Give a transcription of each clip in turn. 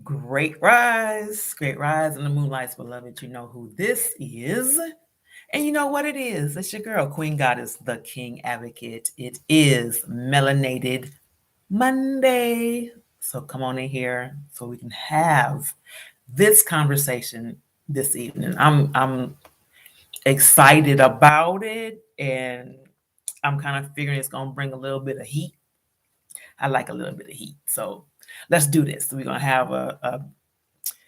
Great rise in the moonlights, beloved. You know who this is, and you know what it is. It's your girl, Queen Goddess, the King Advocate. It is Melanated Monday. So come on in here so we can have this conversation this evening. I'm excited about it, and I'm kind of figuring it's gonna bring a little bit of heat. I like a little bit of heat, so let's do this. We're gonna have a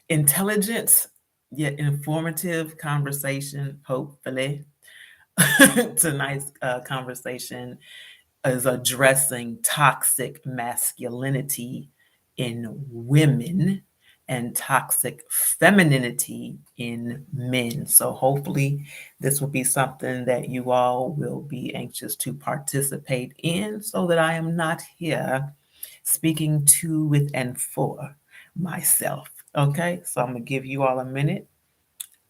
intelligent yet informative conversation, hopefully. Tonight's conversation is addressing toxic masculinity in women and toxic femininity in men. So, hopefully, this will be something that you all will be anxious to participate in so that I am not here speaking to, with, and for myself. Okay, so I'm gonna give you all a minute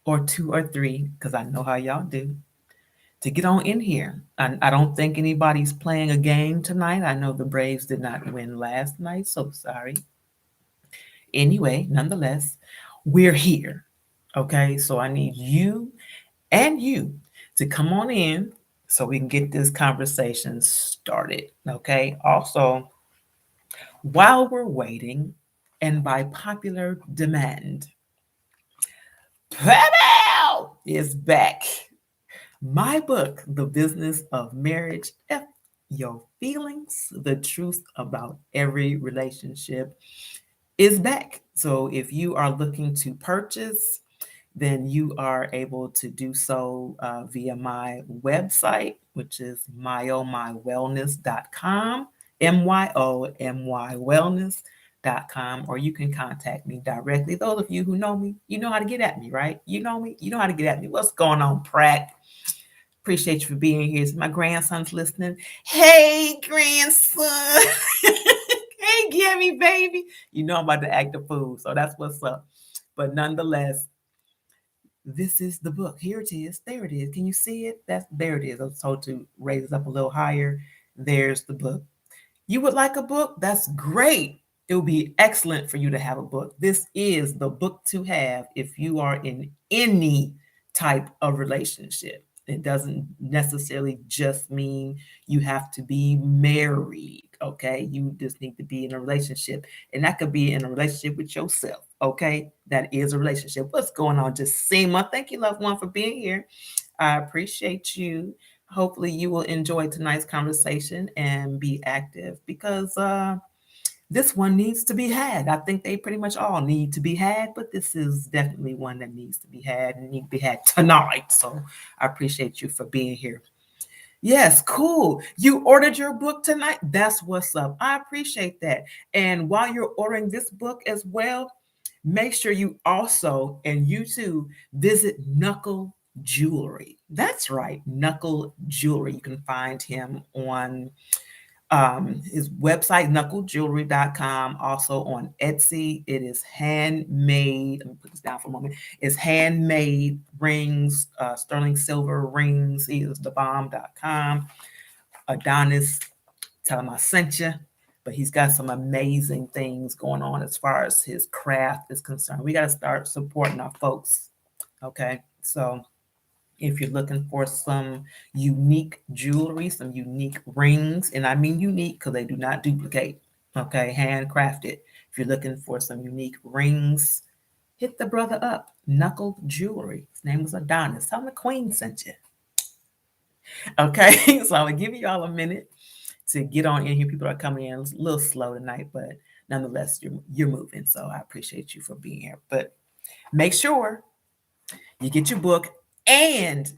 or two or three because I know how y'all do to get on in here. I don't think anybody's playing a game tonight. I know the Braves did not win last night, so sorry. Anyway, nonetheless, we're here. Okay, so I need you and you to come on in so we can get this conversation started. Okay, also, while we're waiting, and by popular demand, Pebble is back. My book, The Business of Marriage, F Your Feelings, the truth about every relationship, is back. So if you are looking to purchase, then you are able to do so via my website, which is myomywellness.com, MYOMYWellness.com, or you can contact me directly. Those of you who know me, you know how to get at me, right? You know me, you know how to get at me. What's going on, Pratt? Appreciate you for being here. My grandson's listening. Hey, grandson. Hey, Gabby, baby. You know I'm about to act a fool, so that's what's up. But nonetheless, this is the book. Here it is. There it is. Can you see it? There it is. I was told to raise it up a little higher. There's the book. You would like a book? That's great. It would be excellent for you to have a book. This is the book to have if you are in any type of relationship. It doesn't necessarily just mean you have to be married, okay? You just need to be in a relationship, and that could be in a relationship with yourself, okay? That is a relationship. What's going on, Jacima? Thank you, loved one, for being here. I appreciate you. Hopefully, you will enjoy tonight's conversation and be active because this one needs to be had. I think they pretty much all need to be had, but this is definitely one that needs to be had and need to be had tonight. So I appreciate you for being here. Yes, cool. You ordered your book tonight? That's what's up. I appreciate that. And while you're ordering this book as well, make sure you also, and you too, visit Knuckle Jewelry. That's right, Knuckle Jewelry. You can find him on his website, knucklejewelry.com, also on Etsy. It is handmade. Let me put this down for a moment. It's handmade rings, sterling silver rings. He is thebomb.com. Adonis, tell him I sent you. But he's got some amazing things going on as far as his craft is concerned. We got to start supporting our folks. Okay. So if you're looking for some unique jewelry, some unique rings, and I mean unique because they do not duplicate, okay, handcrafted. If you're looking for some unique rings, hit the brother up, Knuckle Jewelry. His name was Adonis. Tell him the queen sent you. Okay, so I'm gonna give you all a minute to get on in here. People are coming in a little slow tonight, but nonetheless, you're moving. So I appreciate you for being here. But make sure you get your book and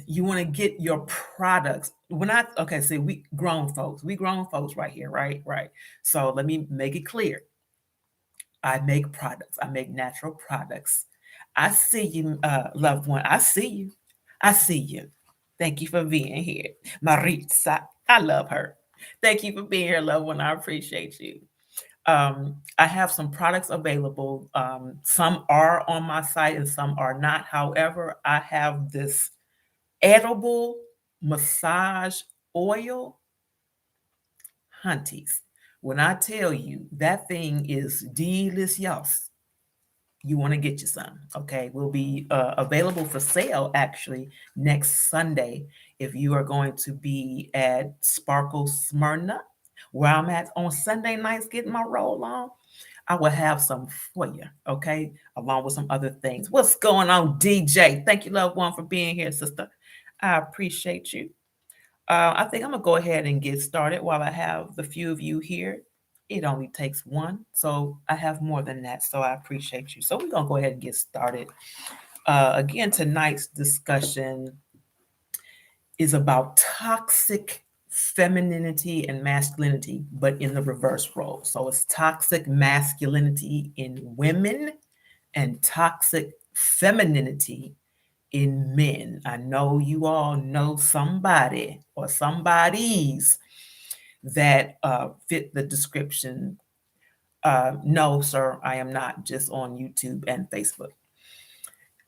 you want to get your products. When I okay, see, we grown folks right here, right. So let me make it clear. I make products. I make natural products. I see you, loved one. I see you. I see you. Thank you for being here, Maritza. I love her. Thank you for being here, loved one. I appreciate you. I have some products available. Some are on my site and some are not. However, I have this edible massage oil, hunties. When I tell you that thing is delicious, you want to get you some. Okay, will be available for sale actually next Sunday if you are going to be at Sparkle Smyrna, where I'm at on Sunday nights getting my roll on. I will have some for you, okay, along with some other things. What's going on, DJ? Thank you, loved one, for being here, sister. I appreciate you. I think I'm gonna go ahead and get started while I have the few of you here. It only takes one, so I have more than that, so I appreciate you. So we're gonna go ahead and get started. Again, tonight's discussion is about toxic femininity and masculinity, but in the reverse role. So it's toxic masculinity in women and toxic femininity in men. I know you all know somebody or somebodies that fit the description. No, sir, I am not just on YouTube and Facebook.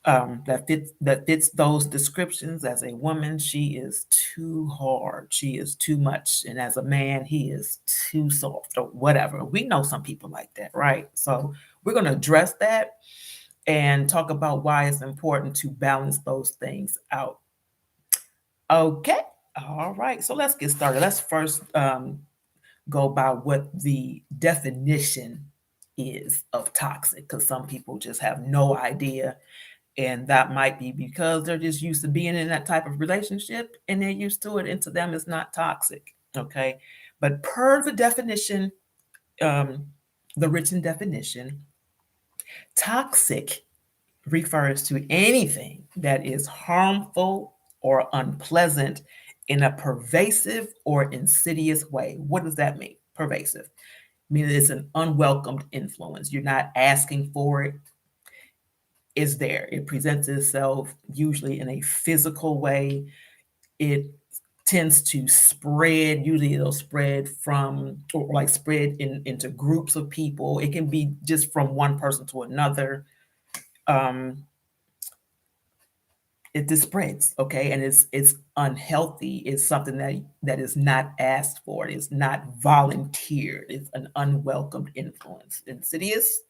That fits those descriptions. As a woman, she is too hard. She is too much, and as a man, he is too soft or whatever. We know some people like that, right? So we're going to address that and talk about why it's important to balance those things out. Okay. All right. So let's get started. Let's first go by what the definition is of toxic, because some people just have no idea. And that might be because they're just used to being in that type of relationship and they're used to it. And to them, it's not toxic. Okay. But per the definition, um, the written definition, toxic refers to anything that is harmful or unpleasant in a pervasive or insidious way. What does that mean? Pervasive. Meaning it's an unwelcomed influence. You're not asking for it. It's there. It presents itself usually in a physical way. It tends to spread. Usually it'll spread from, or like spread into groups of people. It can be just from one person to another. It just spreads, okay, and it's unhealthy. It's something that is not asked for. It's not volunteered. It's an unwelcomed influence. Insidious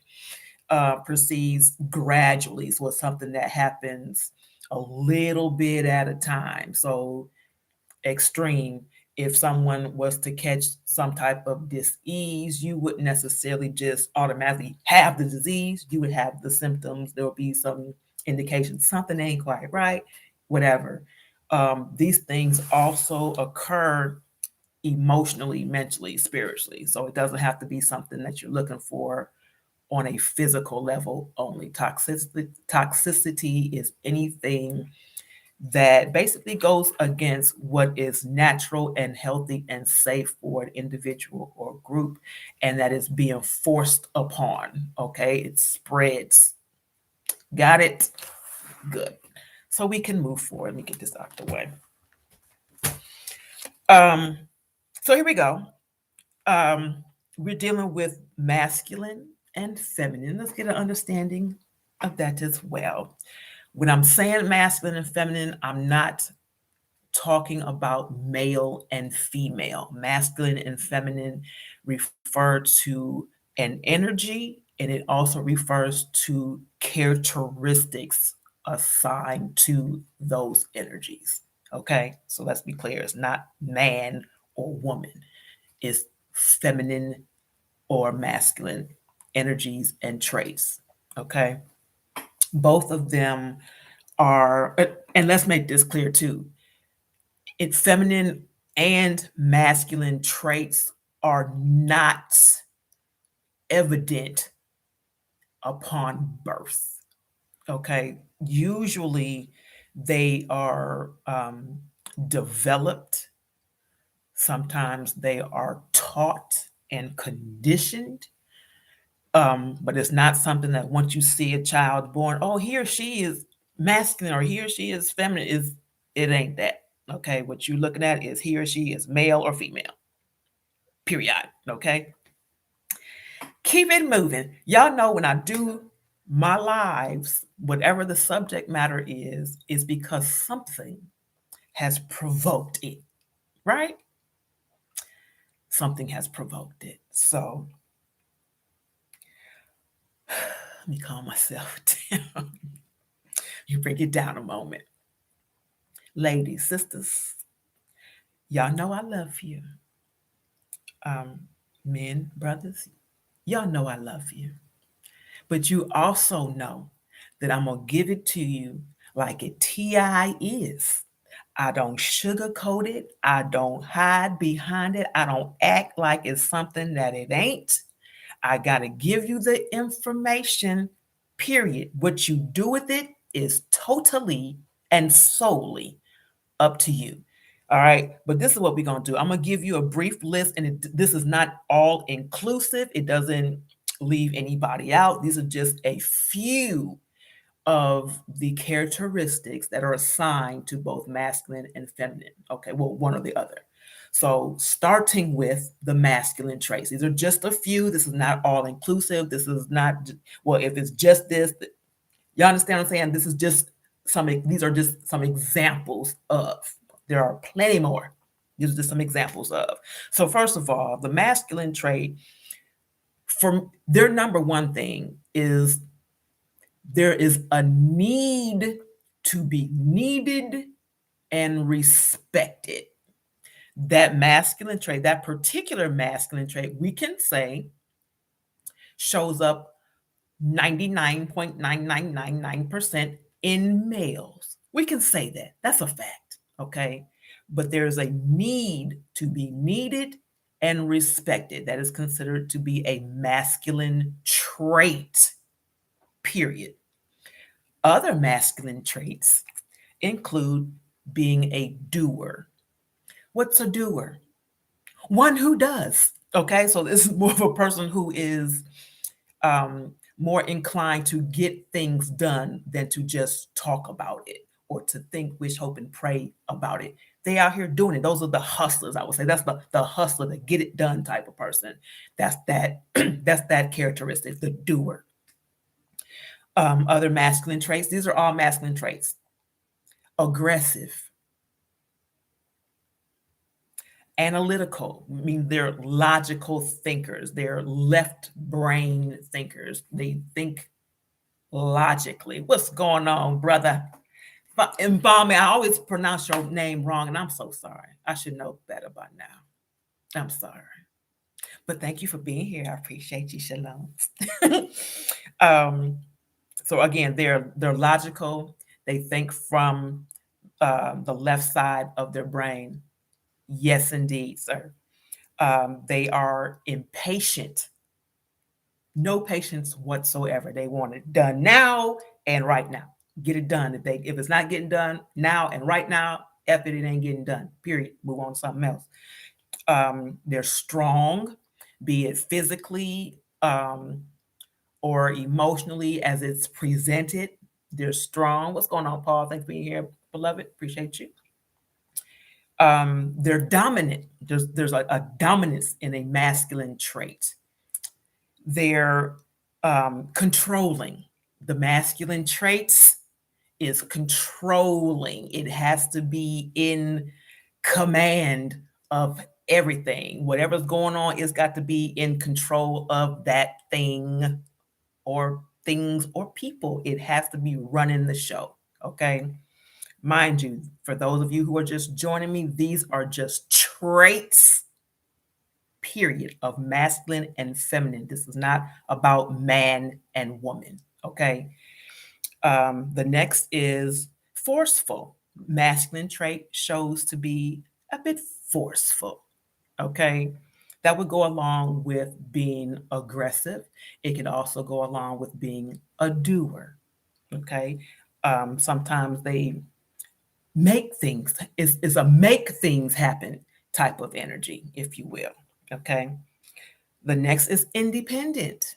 proceeds gradually, so it's something that happens a little bit at a time. So extreme, if someone was to catch some type of disease, you wouldn't necessarily just automatically have the disease. You would have the symptoms. There will be some indication something ain't quite right, whatever. These things also occur emotionally, mentally, spiritually. So it doesn't have to be something that you're looking for on a physical level only. Toxicity is anything that basically goes against what is natural and healthy and safe for an individual or group, and that is being forced upon. Okay, it spreads. Got it? Good. So we can move forward. Let me get this out the way. Um, so here we go. We're dealing with masculine and feminine. Let's get an understanding of that as well. When I'm saying masculine and feminine, I'm not talking about male and female. Masculine and feminine refer to an energy, and it also refers to characteristics assigned to those energies. Okay, so let's be clear, it's not man or woman, it's feminine or masculine energies and traits. Okay, both of them are, and let's make this clear too, it feminine and masculine traits are not evident upon birth. Okay, usually they are developed. Sometimes they are taught and conditioned. But it's not something that once you see a child born, oh, he or she is masculine or he or she is feminine. It ain't that. Okay, what you're looking at is he or she is male or female. Period. Okay. Keep it moving. Y'all know when I do my lives, whatever the subject matter is because something has provoked it, right? something has provoked it. So let me calm myself down. You break it down a moment. Ladies, sisters, y'all know I love you. Men, brothers, y'all know I love you. But you also know that I'm going to give it to you like it TI is. I don't sugarcoat it. I don't hide behind it. I don't act like it's something that it ain't. I got to give you the information, period. What you do with it is totally and solely up to you. All right. But this is what we're going to do. I'm going to give you a brief list, and this is not all inclusive. It doesn't leave anybody out. These are just a few of the characteristics that are assigned to both masculine and feminine. Okay. Well, one or the other. So starting with the masculine traits, these are just a few. This is not all inclusive. This is not, well, if it's just this, you understand what I'm saying? This is just these are just some examples of. There are plenty more. These are just some examples of. So first of all, the masculine trait, for their number one thing is there is a need to be needed and respected. That masculine trait, that particular masculine trait, we can say shows up 99.9999% in males. We can say that. That's a fact, okay? But there's a need to be needed and respected. That is considered to be a masculine trait, period. Other masculine traits include being a doer. What's a doer? One who does, okay? So this is more of a person who is more inclined to get things done than to just talk about it or to think, wish, hope, and pray about it. They out here doing it. Those are the hustlers, I would say. That's the hustler, the get it done type of person. That's that that's that characteristic, the doer. Other masculine traits, these are all masculine traits. Aggressive. Analytical, I mean, they're logical thinkers. They're left brain thinkers. They think logically. What's going on, brother? Embalm me. I always pronounce your name wrong, and I'm so sorry. I should know better by now. I'm sorry. But thank you for being here. I appreciate you. Shalom. So again, they're logical. They think from the left side of their brain. Yes, indeed, sir. They are impatient. No patience whatsoever. They want it done now and right now. Get it done. If it's not getting done now and right now, F it, it ain't getting done. Period. Move on to something else. They're strong, be it physically or emotionally as it's presented. They're strong. What's going on, Paul? Thanks for being here, beloved. Appreciate you. They're dominant. There's a dominance in a masculine trait. They're controlling. The masculine traits is controlling. It has to be in command of everything. Whatever's going on, it's got to be in control of that thing or things or people. It has to be running the show. Okay. Mind you, for those of you who are just joining me, these are just traits, period, of masculine and feminine. This is not about man and woman. Okay. The next is forceful. Masculine trait shows to be a bit forceful. Okay. That would go along with being aggressive. It can also go along with being a doer. Okay. Sometimes they make things, is a make things happen type of energy, if you will. Okay. The next is independent.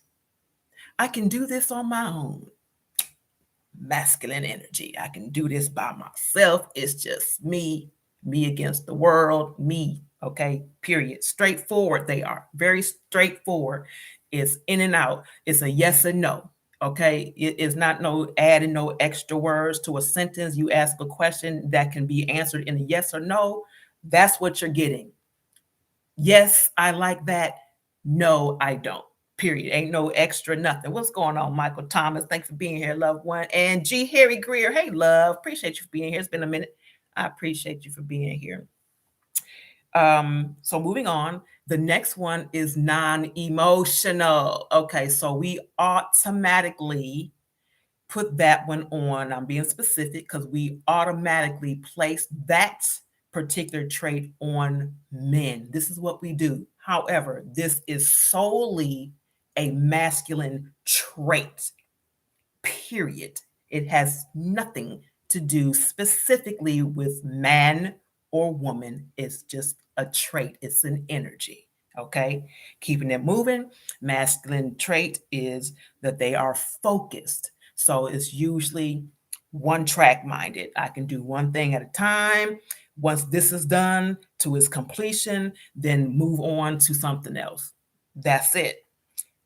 I can do this on my own. Masculine energy. I can do this by myself. It's just me against the world, me. Okay. Period. Straightforward. They are very straightforward. It's in and out. It's a yes and no. Okay. It is not no adding no extra words to a sentence. You ask a question that can be answered in a yes or no. That's what you're getting. Yes, I like that. No, I don't. Period. Ain't no extra nothing. What's going on, Michael Thomas? Thanks for being here, loved one. And G. Harry Greer. Hey, love. Appreciate you for being here. It's been a minute. I appreciate you for being here. So moving on, the next one is non-emotional. Okay, so we automatically put that one on. I'm being specific because we automatically place that particular trait on men. This is what we do. However, this is solely a masculine trait, period. It has nothing to do specifically with man or woman. It's just a trait, it's an energy. Okay, keeping it moving. Masculine trait is that they are focused. So it's usually one track minded. I can do one thing at a time. Once this is done to its completion, then move on to something else. That's it.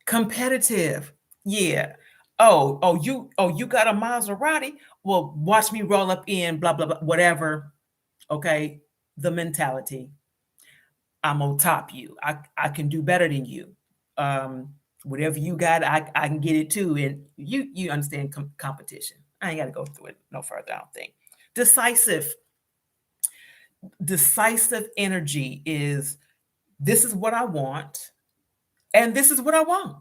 Competitive. Yeah. You got a Maserati? Well, watch me roll up in blah blah blah, whatever. Okay. The mentality. I'm on top you. I can do better than you. Whatever you got, I can get it too. And you understand competition. I ain't got to go through it no further, I don't think. Decisive. Decisive energy is this is what I want, and this is what I want.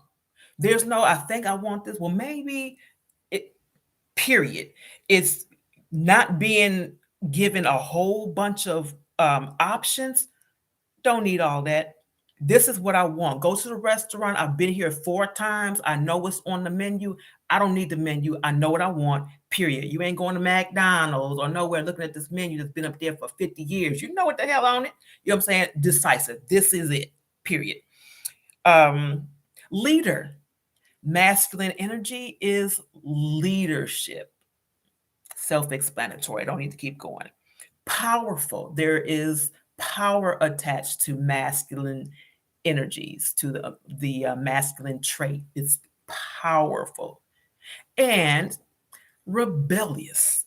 There's no, I think I want this. Well, maybe it, period. It's not being given a whole bunch of options. Don't need all that. This is what I want. Go to the restaurant. I've been here 4 times. I know what's on the menu. I don't need the menu. I know what I want, period. You ain't going to McDonald's or nowhere looking at this menu that's been up there for 50 years. You know what the hell on it. You know what I'm saying? Decisive. This is it, period. Leader. Masculine energy is leadership. Self-explanatory. I don't need to keep going. Powerful. There is power attached to masculine energies, to the masculine trait. It's powerful. And rebellious.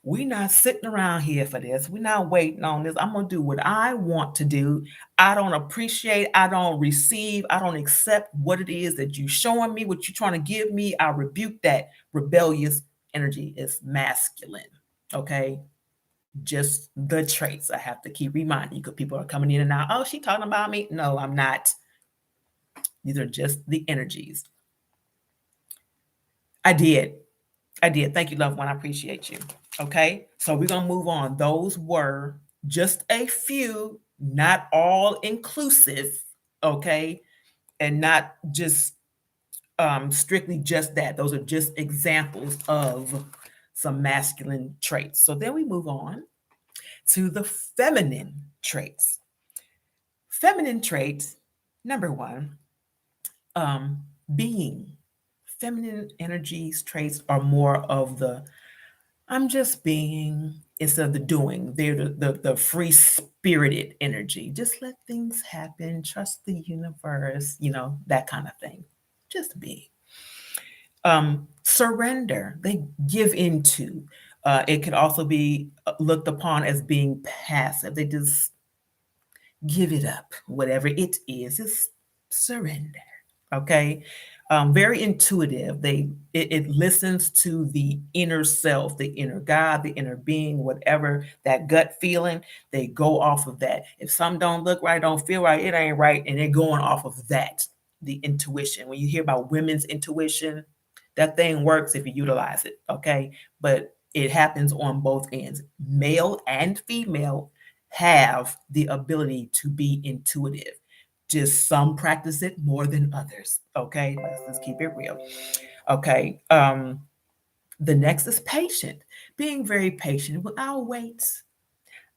We're not sitting around here for this. We're not waiting on this. I'm going to do what I want to do. I don't appreciate, I don't receive, I don't accept what it is that you're showing me, what you're trying to give me. I rebuke that. Rebellious energy is masculine. Okay. Just the traits. I have to keep reminding you because people are coming in and out. Oh, she talking about me? No, I'm not. These are just the energies. I did. Thank you, loved one. I appreciate you. Okay. So we're going to move on. Those were just a few, not all inclusive. Okay. And not just strictly just that. Those are just examples of some masculine traits. So then we move on to the feminine traits. Feminine traits, number one, being. Feminine energies traits are more of the I'm just being instead of the doing. They're the free spirited energy. Just let things happen, trust the universe, that kind of thing. Just be. Surrender, they give into. It could also be looked upon as being passive. They just give it up, whatever it is, just surrender. Okay. Very intuitive. It listens to the inner self, the inner God, the inner being, whatever that gut feeling. They go off of that. If something don't look right, don't feel right, it ain't right, and they're going off of that. The intuition. When you hear about women's intuition, that thing works if you utilize it. Okay, but it happens on both ends. Male and female have the ability to be intuitive. Just some practice it more than others. Okay, let's keep it real. Okay, the next is patient. Being very patient. Well, I'll wait.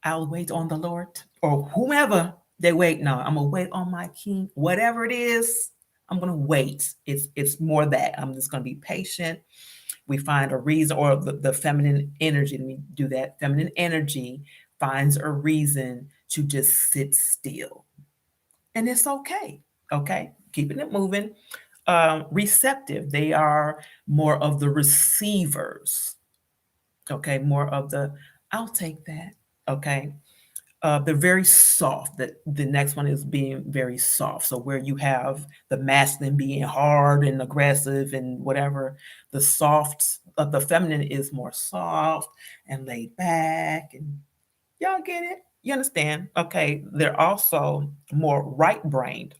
I'll wait on the Lord or whomever they wait. No, I'm gonna wait on my King. Whatever it is, I'm gonna wait. It's more that I'm just gonna be patient. We find a reason, or the feminine energy. Let me do that. Feminine energy finds a reason to just sit still. And it's okay. Okay. Keeping it moving. Receptive. They are more of the receivers. Okay. More of the, I'll take that. Okay. They're very soft. The next one is being very soft. So where you have the masculine being hard and aggressive and whatever, the feminine is more soft and laid back. And y'all get it? You understand? Okay. They're also more right brained.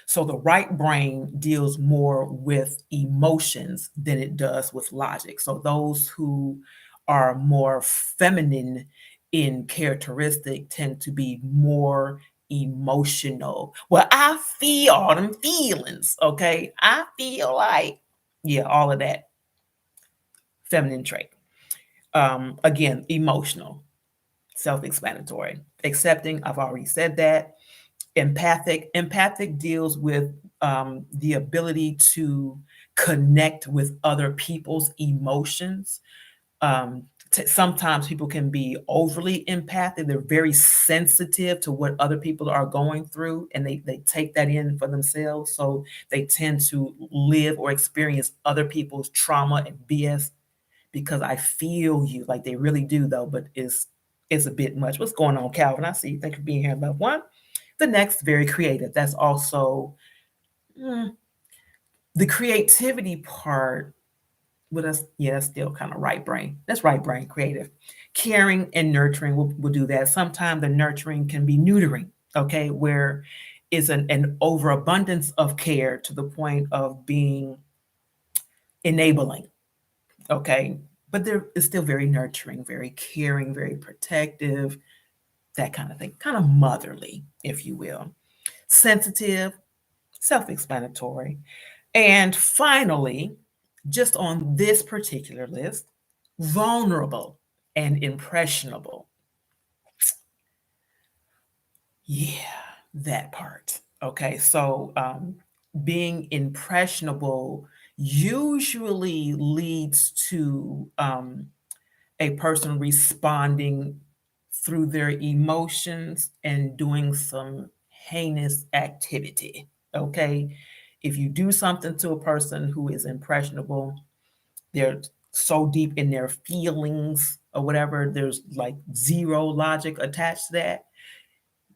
So the right brain deals more with emotions than it does with logic. So those who are more feminine in characteristic tend to be more emotional. Well, I feel all them feelings, okay? I feel like, yeah, all of that feminine trait. Again, emotional, self-explanatory. Accepting, I've already said that. Empathic deals with the ability to connect with other people's emotions. Sometimes people can be overly empathic. They're very sensitive to what other people are going through, and they take that in for themselves. So they tend to live or experience other people's trauma and BS because I feel you, like they really do though, but it's a bit much. What's going on, Calvin? I see you. Thank you for being here, loved one. The next, very creative. That's also the creativity part. But that's still kind of right brain. That's right brain, creative. Caring and nurturing, we'll do that. Sometimes the nurturing can be neutering, okay, where is an overabundance of care to the point of being enabling, okay? But there is still very nurturing, very caring, very protective, that kind of thing, kind of motherly, if you will. Sensitive, self-explanatory. And finally, just on this particular list, vulnerable and impressionable. Yeah, that part. Okay, so being impressionable usually leads to a person responding through their emotions and doing some heinous activity. Okay. If you do something to a person who is impressionable, they're so deep in their feelings or whatever, there's like zero logic attached to that.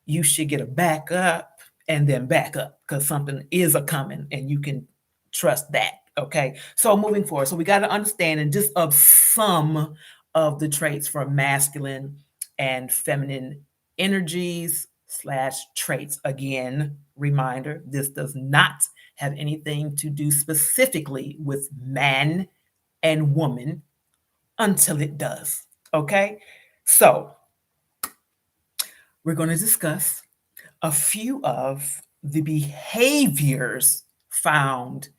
You should get a back up and then back up because something is a coming and you can trust that. Okay. So moving forward, so we got to understand and just of some of the traits for masculine and feminine energies slash traits. Again, reminder, this does not have anything to do specifically with man and woman until it does. Okay. So we're going to discuss a few of the behaviors found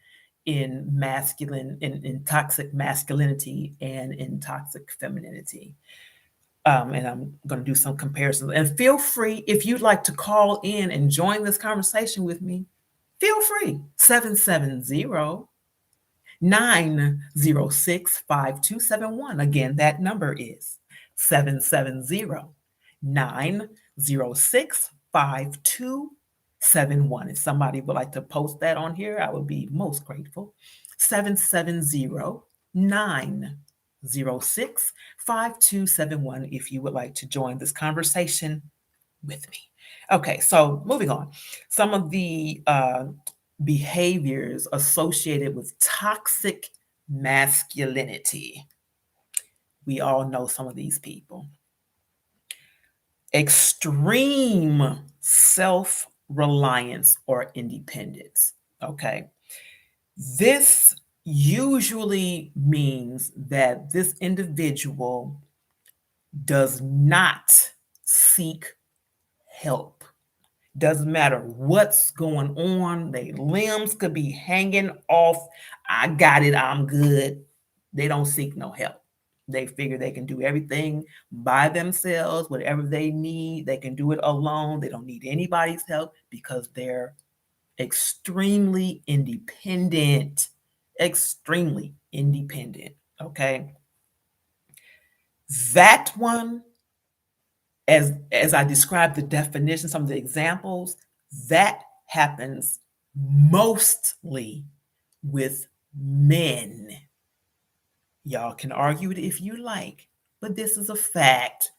in masculine, in toxic masculinity and in toxic femininity. And I'm going to do some comparisons. And feel free, if you'd like to call in and join this conversation with me, feel free. 770-906-5271. Again, that number is 770-906-5271. If somebody would like to post that on here, I would be most grateful. 770-906-5271 if you would like to join this conversation with me. Okay, so moving on. Some of the behaviors associated with toxic masculinity. We all know some of these people. Extreme self-reliance or independence. Okay. This usually means that this individual does not seek help. Doesn't matter what's going on. Their limbs could be hanging off. I got it. I'm good. They don't seek no help. They figure they can do everything by themselves, whatever they need. They can do it alone. They don't need anybody's help because they're extremely independent. Extremely independent. Okay. That one, as I described the definition, some of the examples, that happens mostly with men. Y'all can argue it if you like, but this is a fact.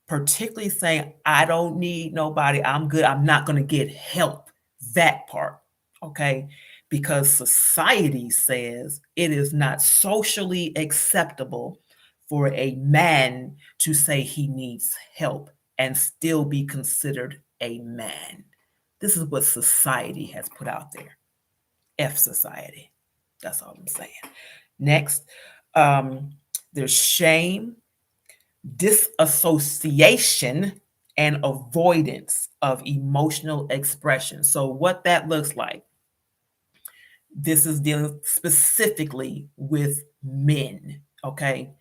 particularly saying, I don't need nobody, I'm good, I'm not going to get help. That part, okay? Because society says it is not socially acceptable for a man to say he needs help and still be considered a man. This is what society has put out there. F society. That's all I'm saying. Next, there's shame, disassociation, and avoidance of emotional expression. So, what that looks like, this is dealing specifically with men, okay?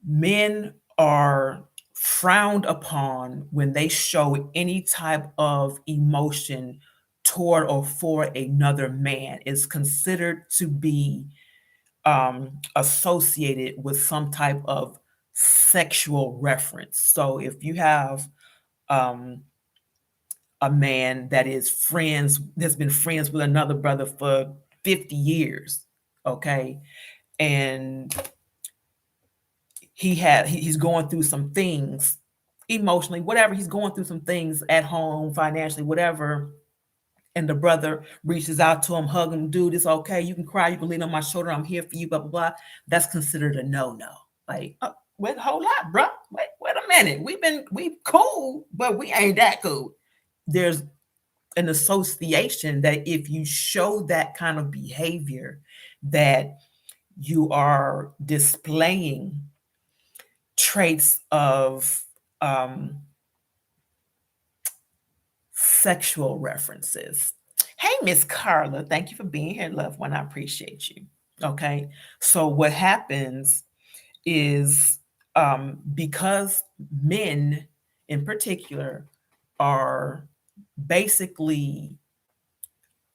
Men are frowned upon when they show any type of emotion toward or for another man. It's considered to be associated with some type of sexual reference. So if you have um, a man that is friends, that's been friends with another brother for 50 years, okay, and he's going through some things emotionally, whatever, he's going through some things at home, financially, whatever, and the brother reaches out to him, hug him, dude, it's okay, you can cry, you can lean on my shoulder, I'm here for you, blah blah blah. That's considered a no-no. Like, wait, hold up, bro. Wait a minute. We cool, but we ain't that cool. There's an association that if you show that kind of behavior, that you are displaying traits of sexual references. Hey, Miss Carla, thank you for being here, loved one. I appreciate you. Okay. So, what happens is because men in particular are basically,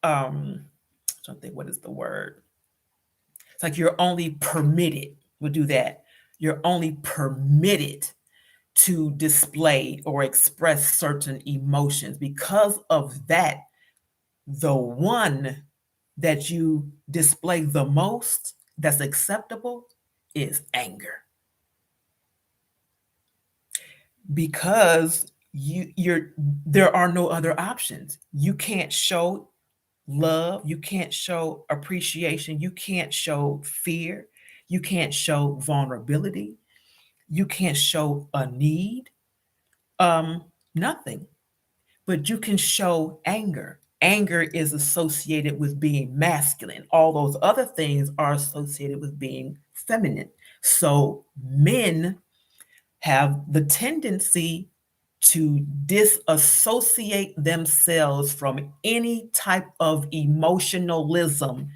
I'm trying to think, what is the word? It's like you're only permitted, we'll do that. You're only permitted to display or express certain emotions. Because of that, the one that you display the most that's acceptable is anger. Because there are no other options. You can't show love, you can't show appreciation, you can't show fear, you can't show vulnerability, you can't show a need, nothing. But you can show anger. Anger is associated with being masculine. All those other things are associated with being feminine. So men have the tendency to disassociate themselves from any type of emotionalism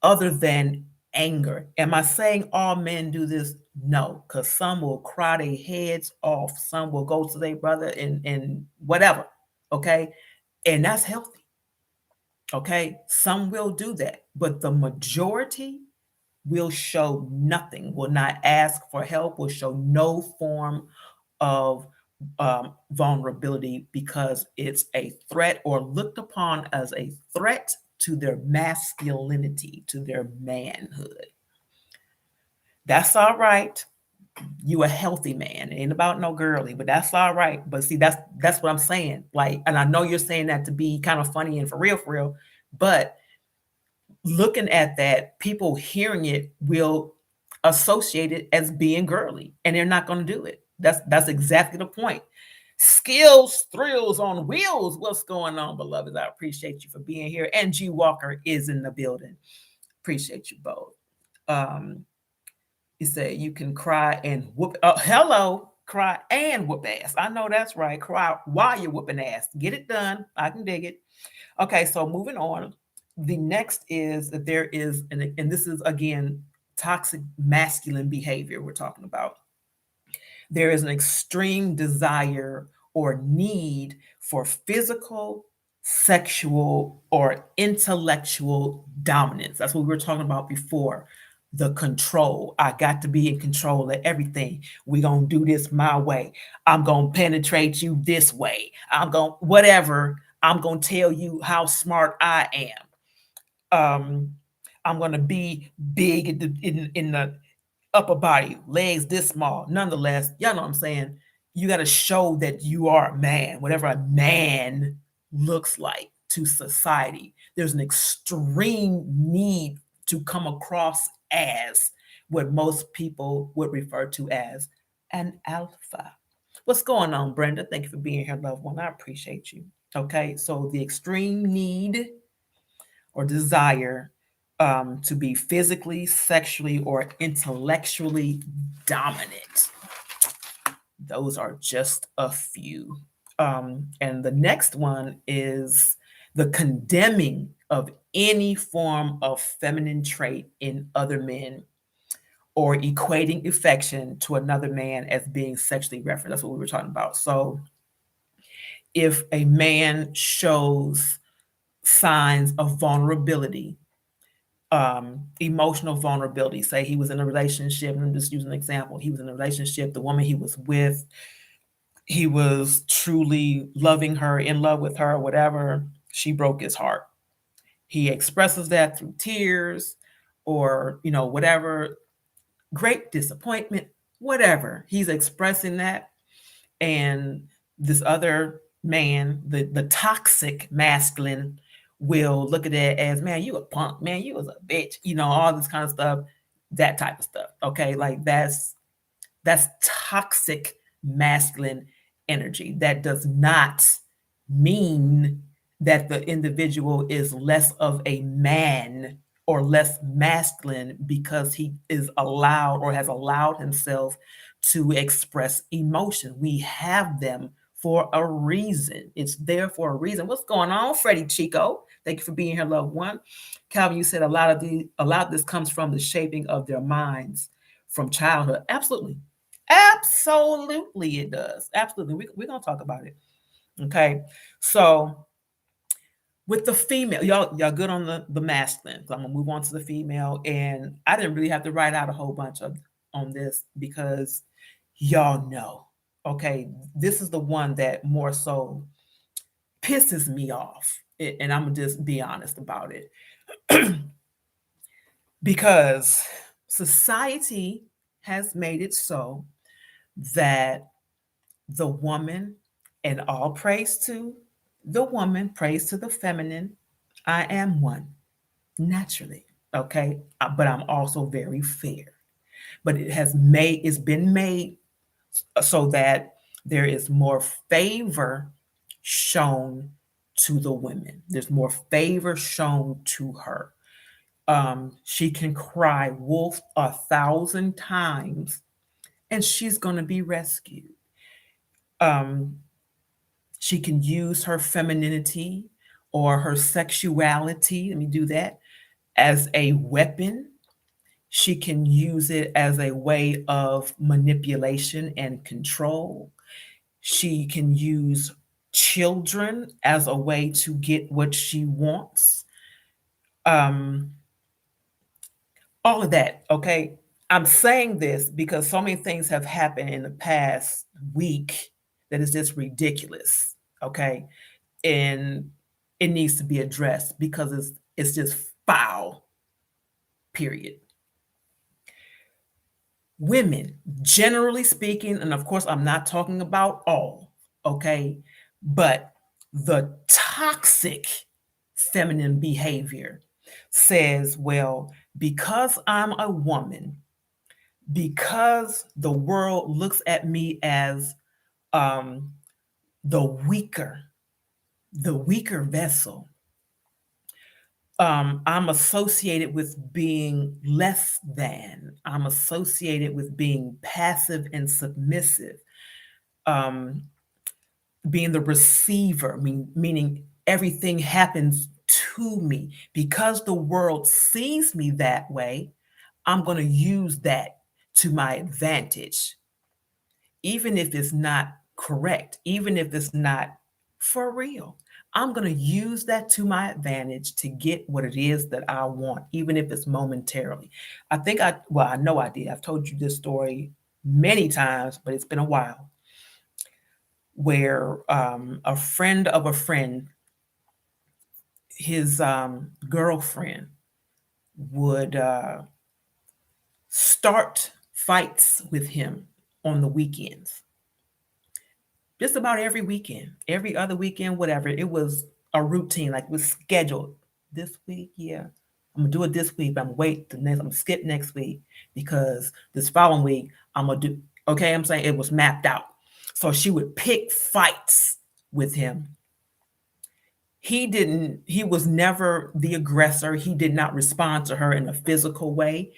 other than anger. Am I saying all men do this? No, because some will cry their heads off. Some will go to their brother and whatever. Okay. And that's healthy. Okay. Some will do that. But the majority will show nothing, will not ask for help, will show no form of vulnerability because it's a threat or looked upon as a threat to their masculinity, to their manhood. That's all right. You a healthy man. It ain't about no girly, but that's all right. But see, that's what I'm saying. Like, and I know you're saying that to be kind of funny and for real, but looking at that, people hearing it will associate it as being girly, and they're not going to do it. That's exactly the point. Skills, thrills on wheels. What's going on, beloveds? I appreciate you for being here. And G Walker is in the building. Appreciate you both. You say you can cry and whoop. Hello, cry and whoop ass. I know that's right. Cry while you're whooping ass. Get it done. I can dig it. Okay, so moving on. The next is that there is, and this is again toxic masculine behavior we're talking about. There is an extreme desire or need for physical, sexual, or intellectual dominance. That's what we were talking about before. The control. I got to be in control of everything. We're going to do this my way. I'm going to penetrate you this way. I'm going, whatever. I'm going to tell you how smart I am. I'm going to be big in the upper body, legs this small. Nonetheless, y'all know what I'm saying? You got to show that you are a man, whatever a man looks like to society. There's an extreme need to come across as what most people would refer to as an alpha. What's going on, Brenda? Thank you for being here, loved one. I appreciate you. Okay, so the extreme need or desire to be physically, sexually, or intellectually dominant. Those are just a few. And the next one is the condemning of any form of feminine trait in other men or equating affection to another man as being sexually referenced. That's what we were talking about. So if a man shows signs of vulnerability, emotional vulnerability, say he was in a relationship, I'm just using an example, he was in a relationship, the woman he was with, he was truly loving her, in love with her, whatever, she broke his heart. He expresses that through tears or, whatever, great disappointment, whatever. He's expressing that. And this other man, the toxic masculine, will look at it as, man, you a punk, man, you was a bitch, all this kind of stuff, that type of stuff. Okay, like that's toxic masculine energy. That does not mean that the individual is less of a man or less masculine because he is allowed or has allowed himself to express emotion. We have them for a reason. It's there for a reason. What's going on, Freddie Chico? Thank you for being here, loved one. Calvin, you said a lot of this comes from the shaping of their minds from childhood. Absolutely. Absolutely, it does. Absolutely. We're going to talk about it. Okay. So with the female, y'all good on the masculine. So I'm going to move on to the female. And I didn't really have to write out a whole bunch on this because y'all know. Okay. This is the one that more so pisses me off. And I'm going to just be honest about it. Because society has made it so that the woman, and all praise to the woman, praise to the feminine. I am one naturally, okay? But I'm also very fair. But it's been made so that there is more favor shown to the women. There's more favor shown to her. She can cry wolf 1,000 times and she's going to be rescued. She can use her femininity or her sexuality, let me do that, as a weapon. She can use it as a way of manipulation and control. She can use children as a way to get what she wants. All of that, okay? I'm saying this because so many things have happened in the past week that is just ridiculous, okay? And it needs to be addressed because it's just foul, period. Women, generally speaking, and of course I'm not talking about all, okay, but the toxic feminine behavior says, well, because I'm a woman, because the world looks at me as the weaker vessel, I'm associated with being less than. I'm associated with being passive and submissive, being the receiver, meaning everything happens to me. Because the world sees me that way, I'm going to use that to my advantage, even if it's not correct, even if it's not for real. I'm going to use that to my advantage to get what it is that I want, even if it's momentarily. I know I did. I've told you this story many times, but it's been a while, where a friend of a friend, his girlfriend would start fights with him on the weekends. Just about every weekend, every other weekend, whatever. It was a routine, like it was scheduled. This week, yeah, I'm gonna do it this week, but I'm gonna wait the next. I'm gonna skip next week because this following week I'm gonna do. Okay, I'm saying it was mapped out. So she would pick fights with him. He was never the aggressor. He did not respond to her in a physical way.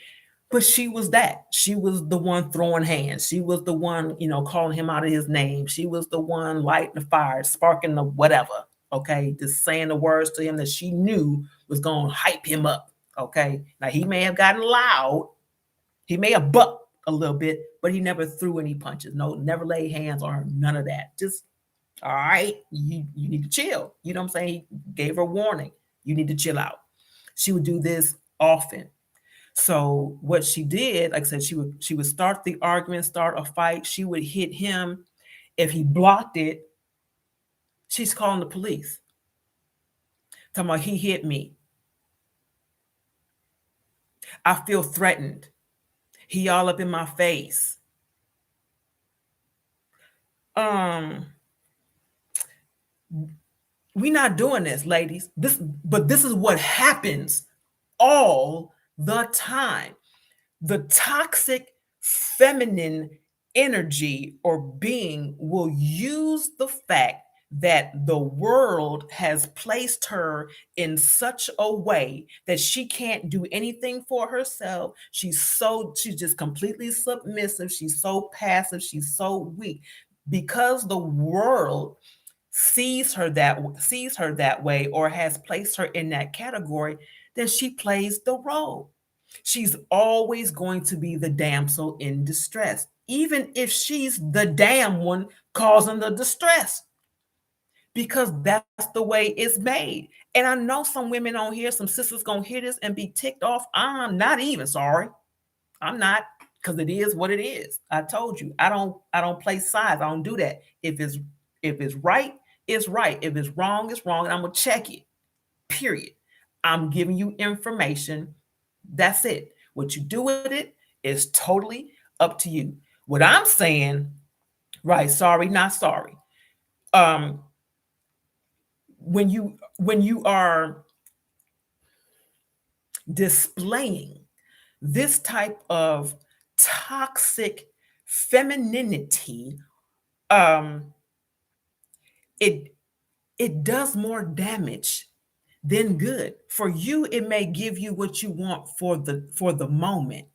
But she was that. She was the one throwing hands. She was the one, calling him out of his name. She was the one lighting the fire, sparking the whatever. Okay. Just saying the words to him that she knew was going to hype him up. Okay. Now he may have gotten loud. He may have bucked a little bit, but he never threw any punches. No, never laid hands on her. None of that. Just, all right, you need to chill. You know what I'm saying? He gave her warning. You need to chill out. She would do this often. So what she did, like I said, she would start the argument, start a fight. She would hit him. If he blocked it, she's calling the police. Talking about he hit me. I feel threatened. He all up in my face. We're not doing this, ladies. This is what happens all the time. The toxic feminine energy or being will use the fact that the world has placed her in such a way that she can't do anything for herself. She's just completely submissive. She's so passive. She's so weak because the world sees her that way or has placed her in that category. Then she plays the role. She's always going to be the damsel in distress, even if she's the damn one causing the distress, because that's the way it's made. And I know some women on here, some sisters gonna hear this and be ticked off. I'm not even sorry. I'm not, because it is what it is. I told you, I don't play sides. I don't do that. If it's right, it's right. If it's wrong, it's wrong, and I'm gonna check it. Period. I'm giving you information. That's it. What you do with it is totally up to you. What I'm saying, right? Sorry, not sorry. When you are displaying this type of toxic femininity, it does more damage than good. For you, it may give you what you want for the moment.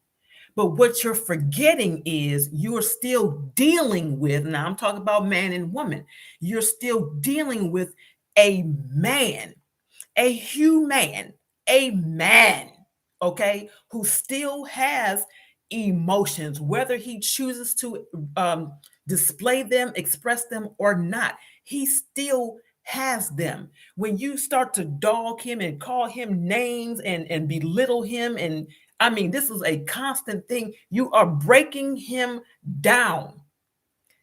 But what you're forgetting is you're still dealing with, now I'm talking about man and woman, you're still dealing with a man, a human, a man, okay, who still has emotions, whether he chooses to display them, express them or not. He still has them. When you start to dog him and call him names and belittle him, and I mean, this is a constant thing, you are breaking him down.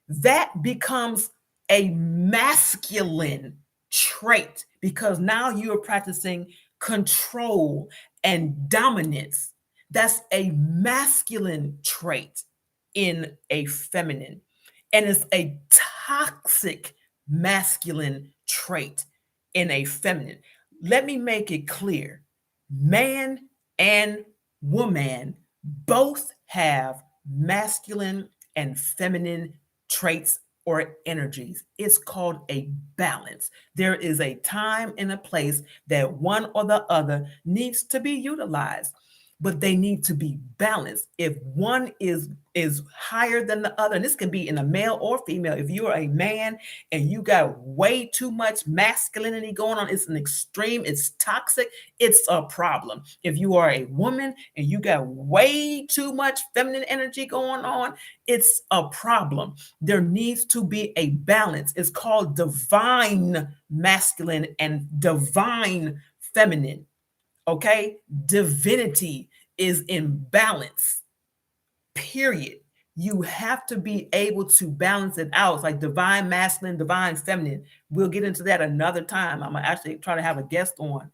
That becomes a masculine trait because now you are practicing control and dominance. That's a masculine trait in a feminine, and it's a toxic masculine trait in a feminine. Let me make it clear. Man and woman both have masculine and feminine traits or energies. It's called a balance. There is a time and a place that one or the other needs to be utilized, but they need to be balanced. If one is higher than the other, and this can be in a male or female, if you are a man and you got way too much masculinity going on, it's an extreme, it's toxic, it's a problem. If you are a woman and you got way too much feminine energy going on, it's a problem. There needs to be a balance. It's called divine masculine and divine feminine. Okay? Divinity is in balance, period. You have to be able to balance it out. It's like divine masculine, divine feminine. We'll get into that another time. I'm gonna actually try to have a guest on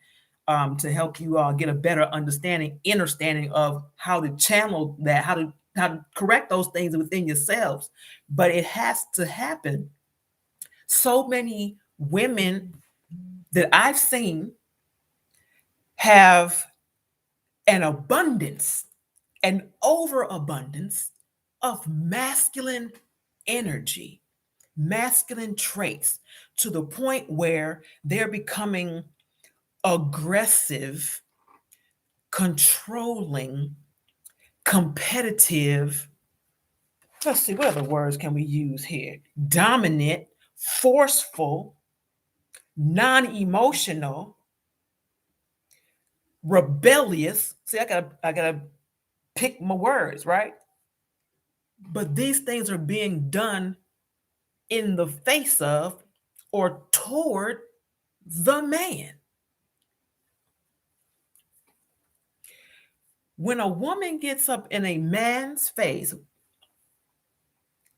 to help you get a better understanding of how to channel that, how to correct those things within yourselves. But it has to happen. So many women that I've seen have an abundance, an overabundance of masculine energy, masculine traits, to the point where they're becoming aggressive, controlling, competitive. Let's see, what other words can we use here? Dominant, forceful, non-emotional, rebellious. See, I gotta pick my words, right? But these things are being done in the face of or toward the man. When a woman gets up in a man's face,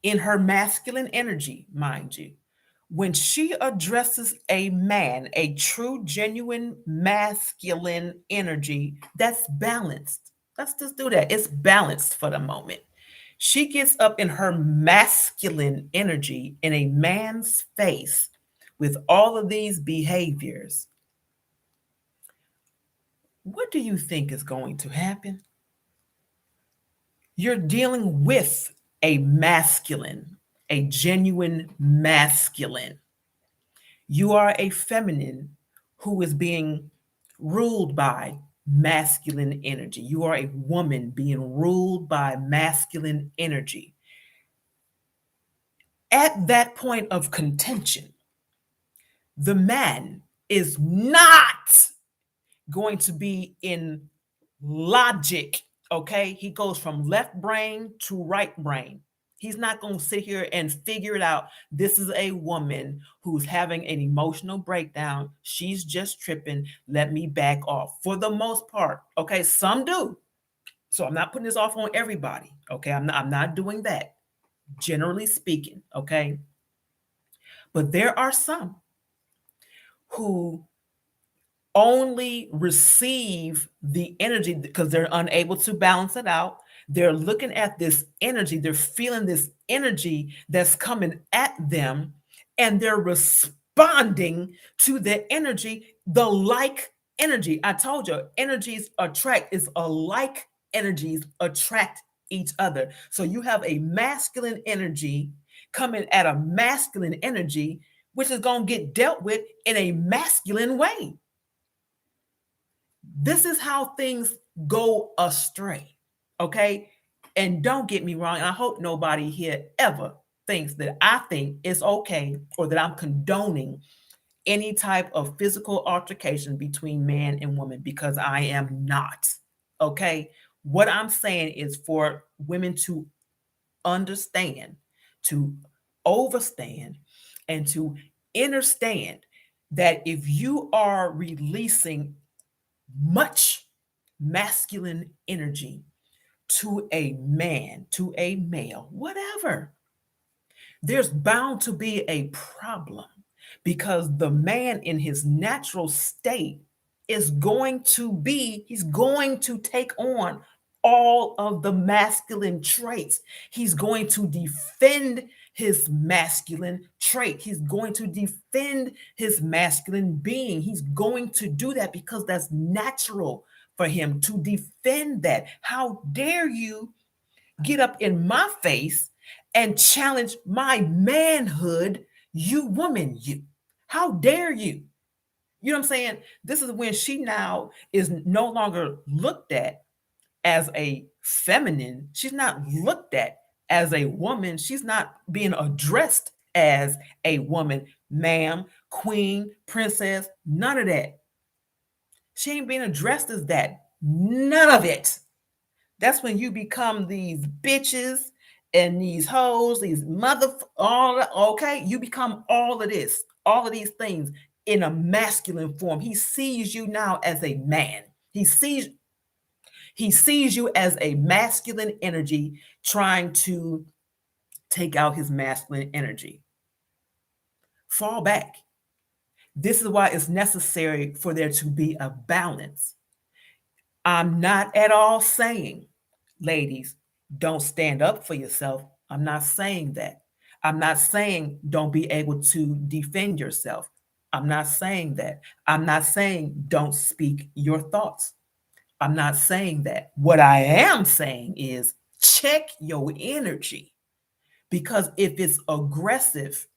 in her masculine energy, mind you, when she addresses a man, a true, genuine masculine energy that's balanced. Let's just do that. It's balanced for the moment. She gets up in her masculine energy in a man's face with all of these behaviors. What do you think is going to happen? You're dealing with a masculine, a genuine masculine. You are a feminine who is being ruled by masculine energy. You are a woman being ruled by masculine energy. At that point of contention, the man is not going to be in logic, okay? He goes from left brain to right brain. He's not going to sit here and figure it out. This is a woman who's having an emotional breakdown. She's just tripping. Let me back off. For the most part, okay? Some do. So I'm not putting this off on everybody, okay? I'm not doing that, generally speaking, okay? But there are some who only receive the energy because they're unable to balance it out. They're looking at this energy, they're feeling this energy that's coming at them, and they're responding to the energy, the like energy. I told you, energies attract, is alike energies attract each other. So you have a masculine energy coming at a masculine energy, which is going to get dealt with in a masculine way. This is how things go astray, okay? And don't get me wrong, I hope nobody here ever thinks that I think it's okay or that I'm condoning any type of physical altercation between man and woman, because I am not, okay? What I'm saying is for women to understand, to overstand, and to understand that if you are releasing much masculine energy to a man, to a male, whatever, there's bound to be a problem, because the man in his natural state is going to be, he's going to take on all of the masculine traits. He's going to defend his masculine trait. He's going to defend his masculine being. He's going to do that because that's natural for him to defend that. How dare you get up in my face and challenge my manhood, you woman, you? How dare you? You know what I'm saying? This is when she now is no longer looked at as a feminine. She's not looked at as a woman. She's not being addressed as a woman, ma'am, queen, princess, none of that. She ain't being addressed as that. None of it. That's when you become these bitches and these hoes, these all okay. You become all of this, all of these things in a masculine form. He sees you now as a man. He sees you as a masculine energy trying to take out his masculine energy. Fall back. This is why it's necessary for there to be a balance. I'm not at all saying, ladies, don't stand up for yourself. I'm not saying that. I'm not saying don't be able to defend yourself. I'm not saying that. I'm not saying don't speak your thoughts. I'm not saying that. What I am saying is check your energy, because if it's aggressive,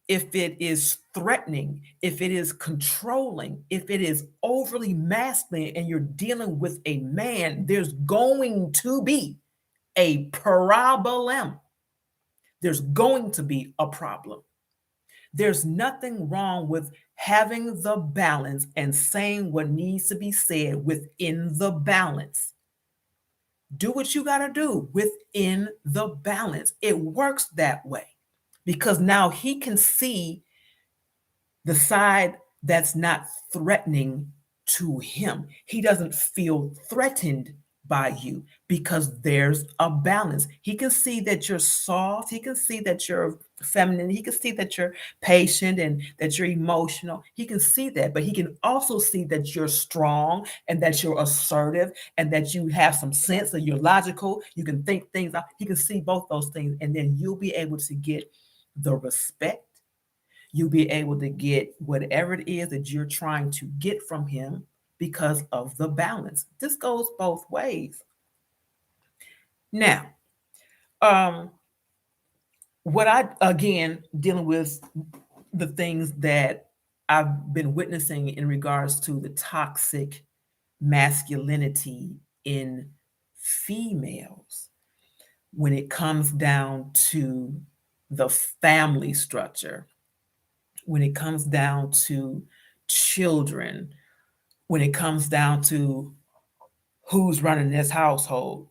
if it is threatening, if it is controlling, if it is overly masculine and you're dealing with a man, there's going to be a problem. There's going to be a problem. There's nothing wrong with having the balance and saying what needs to be said within the balance. Do what you got to do within the balance. It works that way because now he can see the side that's not threatening to him. He doesn't feel threatened by you because there's a balance. He can see that you're soft. He can see that you're feminine. He can see that you're patient and that you're emotional. He can see that, but he can also see that you're strong and that you're assertive and that you have some sense, that you're logical. You can think things out. He can see both those things, and then you'll be able to get the respect. You'll be able to get whatever it is that you're trying to get from him because of the balance. This goes both ways. Now, what I, again, dealing with the things that I've been witnessing in regards to the toxic masculinity in females when it comes down to the family structure, when it comes down to children, when it comes down to who's running this household.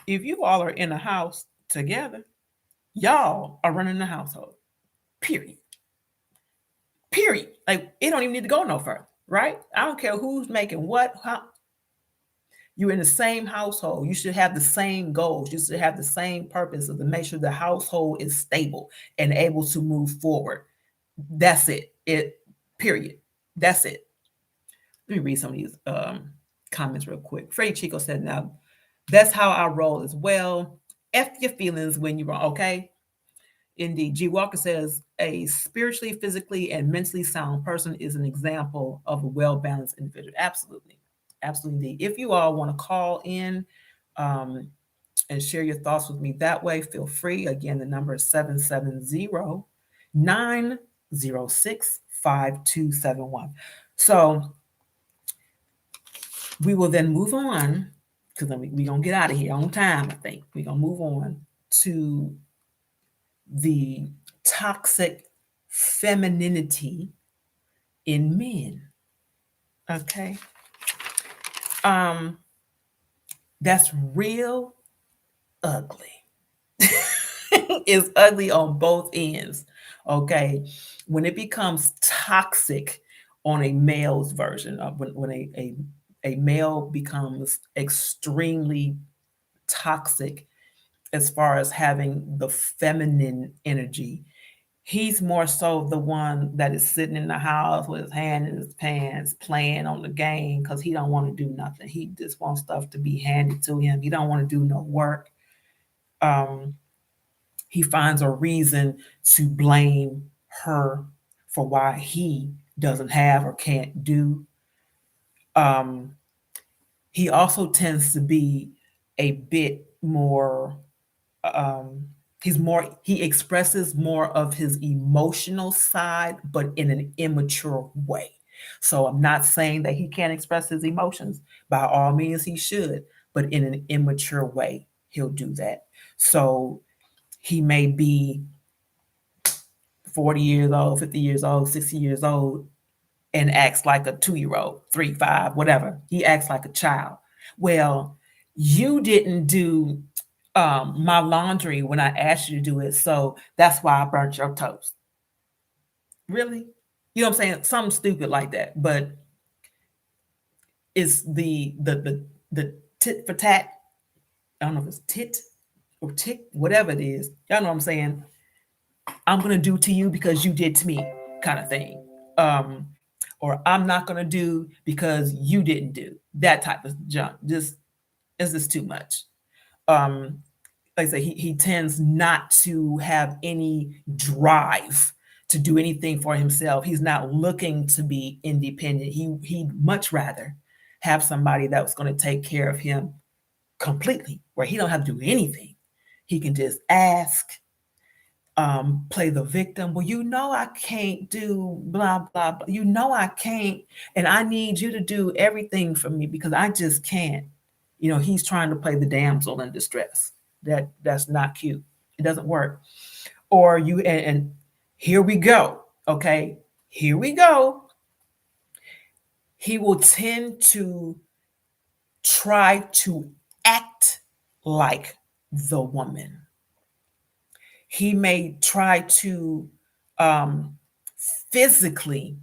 If you all are in a house together, y'all are running the household. Period. Period. Like it don't even need to go no further, right? I don't care who's making what, how. You're in the same household. You should have the same goals. You should have the same purpose of to make sure the household is stable and able to move forward. That's it. Period. That's it. Let me read some of these comments real quick. Freddie Chico said, now, that's how I roll as well. F your feelings when you're wrong, okay? Indeed. G. Walker says, a spiritually, physically, and mentally sound person is an example of a well-balanced individual. Absolutely. Absolutely. Indeed. If you all want to call in and share your thoughts with me that way, feel free. Again, the number is 770-906-5271. So we will then move on, because we're going to get out of here on time, I think. We're going to move on to the toxic femininity in men. Okay. That's real ugly. It's ugly on both ends. Okay. When it becomes toxic on a male's version of when a male becomes extremely toxic as far as having the feminine energy, he's more so the one that is sitting in the house with his hand in his pants playing on the game because he don't want to do nothing. He just wants stuff to be handed to him. He don't want to do no work. He finds a reason to blame her for why he doesn't have or can't do. He also tends to be a bit more, he expresses more of his emotional side, but in an immature way. So I'm not saying that he can't express his emotions. By all means, he should, but in an immature way, he'll do that. So he may be 40 years old, 50 years old, 60 years old, and acts like a 2-year-old, 3, 5, whatever. He acts like a child. Well, you didn't do my laundry when I asked you to do it, so that's why I burnt your toast. Really? You know what I'm saying? Something stupid like that. But it's the tit for tat. I don't know if it's tit or tick, whatever it is. Y'all know what I'm saying? I'm gonna do to you because you did to me, kind of thing. Or I'm not gonna do because you didn't do that type of junk. Just Is this too much? Um, like I say, he tends not to have any drive to do anything for himself. He's not looking to be independent. He'd much rather have somebody that was going to take care of him completely, where he don't have to do anything. He can just ask, play the victim. Well, you know I can't do blah blah blah. You know I can't, and I need you to do everything for me because I just can't. He's trying to play the damsel in distress. That's not cute. It doesn't work. Or and here we go. Okay, here we go. He will tend to try to act like the woman. He may try to um, physically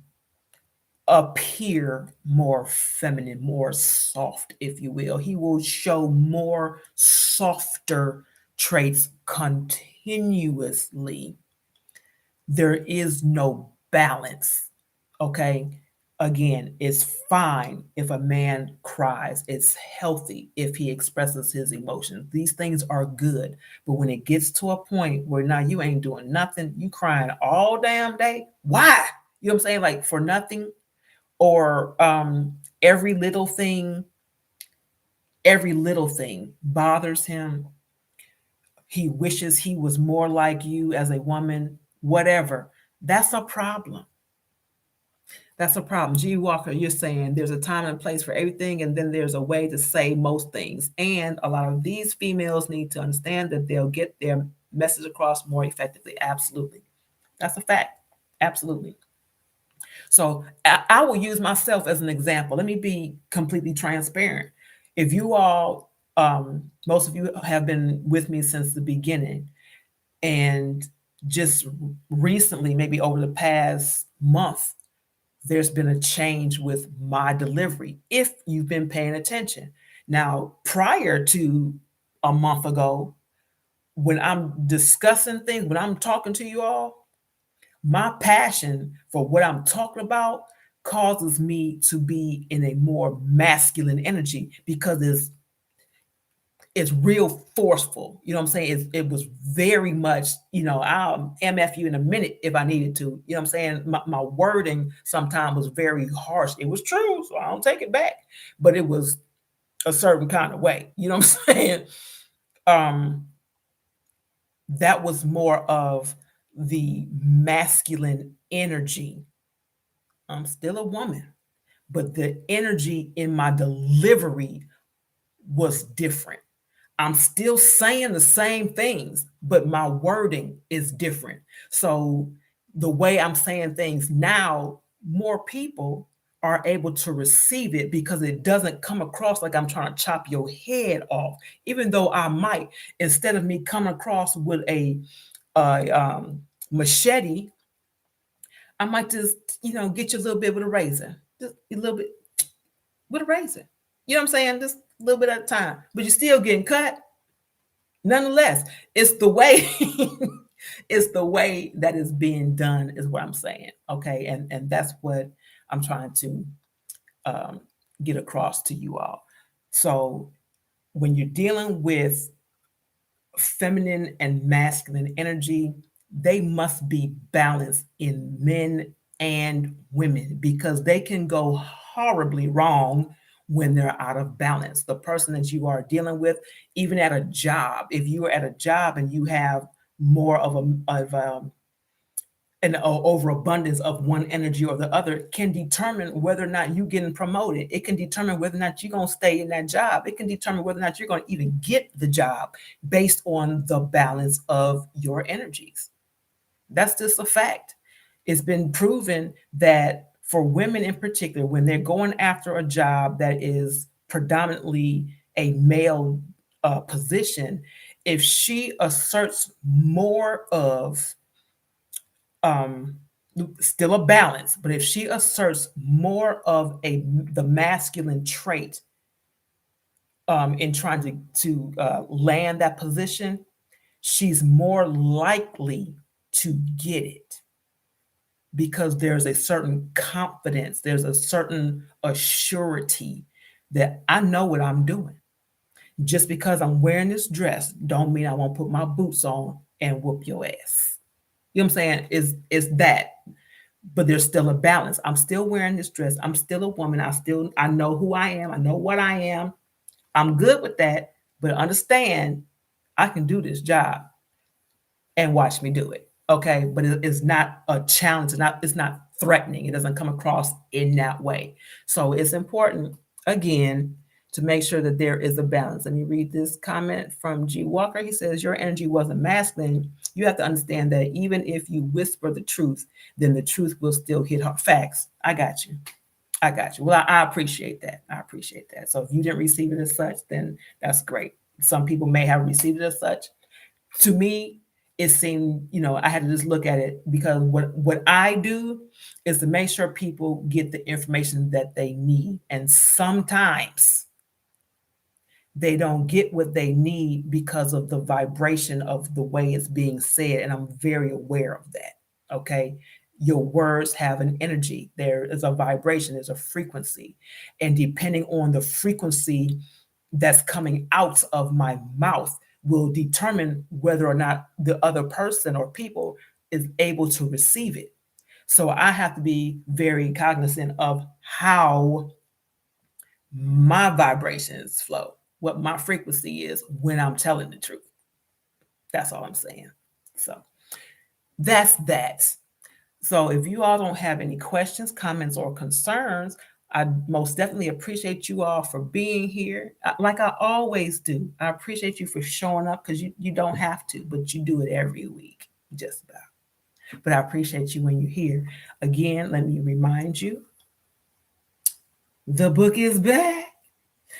appear more feminine, more soft, if you will. He will show more softer traits continuously. There is no balance. Okay. Again, it's fine if a man cries. It's healthy if he expresses his emotions. These things are good. But when it gets to a point where now you ain't doing nothing, you crying all damn day, why? You know what I'm saying? Like for nothing, or every little thing bothers him. He wishes he was more like you as a woman, whatever. That's a problem. That's a problem. G. Walker, you're saying there's a time and place for everything, and then there's a way to say most things. And a lot of these females need to understand that they'll get their message across more effectively. Absolutely. That's a fact. Absolutely. So I will use myself as an example. Let me be completely transparent. If you all, most of you have been with me since the beginning, and just recently, maybe over the past month, there's been a change with my delivery, if you've been paying attention. Now, prior to a month ago, when I'm discussing things, when I'm talking to you all, my passion for what I'm talking about causes me to be in a more masculine energy because it's real forceful. You know what I'm saying? It was very much, I'll MF you in a minute if I needed to. You know what I'm saying? My wording sometimes was very harsh. It was true, so I don't take it back. But it was a certain kind of way. You know what I'm saying? Um, that was more of the masculine energy. I'm still a woman, but the energy in my delivery was different. I'm still saying the same things, but my wording is different. So the way I'm saying things now, more people are able to receive it because it doesn't come across like I'm trying to chop your head off, even though I might, instead of me coming across with a machete, I might just, get you a little bit with a razor, just a little bit with a razor. You know what I'm saying? Just a little bit at a time, but you're still getting cut. Nonetheless, it's the way it's the way that is being done is what I'm saying. Okay. And that's what I'm trying to um, get across to you all. So when you're dealing with feminine and masculine energy, they must be balanced in men and women because they can go horribly wrong when they're out of balance. The person that you are dealing with, even at a job, if you are at a job and you have more of an overabundance of one energy or the other, can determine whether or not you're getting promoted. It can determine whether or not you're going to stay in that job. It can determine whether or not you're going to even get the job based on the balance of your energies. That's just a fact. It's been proven that for women in particular, when they're going after a job that is predominantly a male position, if she asserts more of um, still a balance, but if she asserts more of the masculine trait in trying to land that position, she's more likely to get it because there's a certain confidence, there's a certain assurity that I know what I'm doing. Just because I'm wearing this dress don't mean I won't put my boots on and whoop your ass. You know what I'm saying? Is that, but there's still a balance. I'm still wearing this dress. I'm still a woman. I know who I am. I know what I am. I'm good with that, but understand I can do this job and watch me do it. Okay. But it's not a challenge. It's not threatening. It doesn't come across in that way. So it's important, again, to make sure that there is a balance. Let me read this comment from G. Walker. He says, your energy wasn't masculine. You have to understand that even if you whisper the truth, then the truth will still hit hard. Facts. I got you. I got you. Well, I appreciate that. I appreciate that. So if you didn't receive it as such, then that's great. Some people may have received it as such. To me, it seemed, I had to just look at it, because what I do is to make sure people get the information that they need. And sometimes they don't get what they need because of the vibration of the way it's being said. And I'm very aware of that. Okay. Your words have an energy. There is a vibration, there's a frequency. And depending on the frequency that's coming out of my mouth will determine whether or not the other person or people is able to receive it. So I have to be very cognizant of how my vibrations flow, what my frequency is when I'm telling the truth. That's all I'm saying. So that's that. So if you all don't have any questions, comments, or concerns, I most definitely appreciate you all for being here. Like I always do. I appreciate you for showing up, because you don't have to, but you do it every week, just about. But I appreciate you when you're here. Again, let me remind you, the book is back.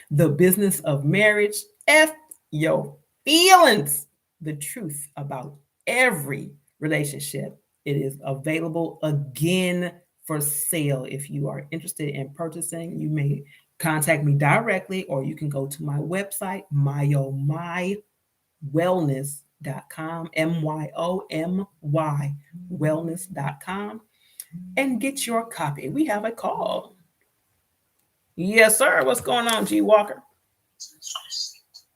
The Business of Marriage. F your feelings. The truth about every relationship. It is available again for sale. If you are interested in purchasing, you may contact me directly, or you can go to my website, mywellness.com, MYOMY wellness.com, and get your copy. We have a call. Yes, sir. What's going on, G. Walker?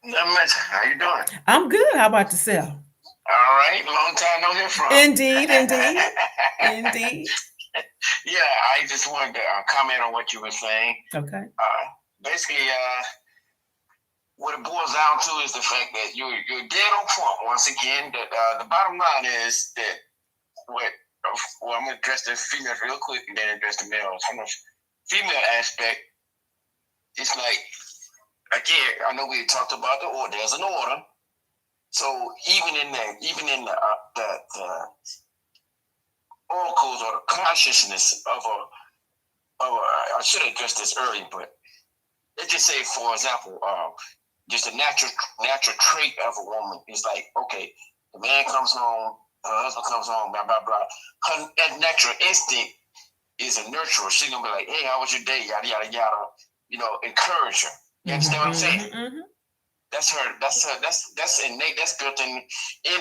Not much. How you doing? I'm good. How about yourself? All right. Long time no hear from. Indeed. Indeed. Yeah, I just wanted to comment on what you were saying. Okay. Basically, what it boils down to is the fact that you're dead on point. Once again, that the bottom line is that well, I'm gonna address the females real quick and then address the males. From the female aspect, it's like, again, I know we talked about the order. There's an order. So even in the oracles or the consciousness of I should have addressed this earlier, but let's just say, for example, just a natural trait of a woman is like, okay, the man comes home, her husband comes home, blah blah blah. Her natural instinct is a nurturer. She's gonna be like, hey, how was your day? Yada yada yada. Encourage her. You understand what I'm saying? Mm-hmm. That's her. That's innate. That's built in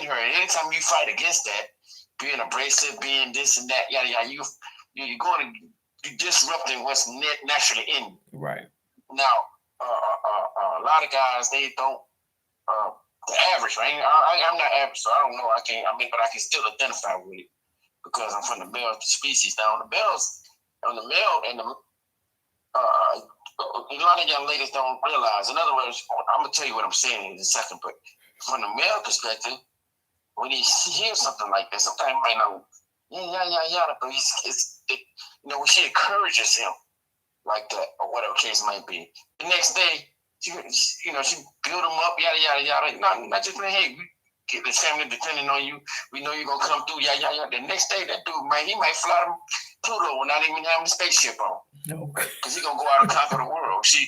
her. And anytime you fight against that, being abrasive, being this and that, yada yada, you're going to be disrupting what's naturally in you. Right. Now, a lot of guys, they don't. The average, right? I'm not average, so I don't know. But I can still identify with it because I'm from the male species. Now, on the male and the a lot of young ladies don't realize. In other words, I'm gonna tell you what I'm saying in a second. But from the male perspective, when he hears something like that, sometimes he might not, yeah, but when she encourages him like that, or whatever case might be, the next day, she build him up, yada yada yada. Not just saying, hey, we get this family depending on you. We know you're gonna come through, yada. The next day, that dude might fly to Pluto without even having a spaceship on. No, because he's gonna go out and conquer the world. She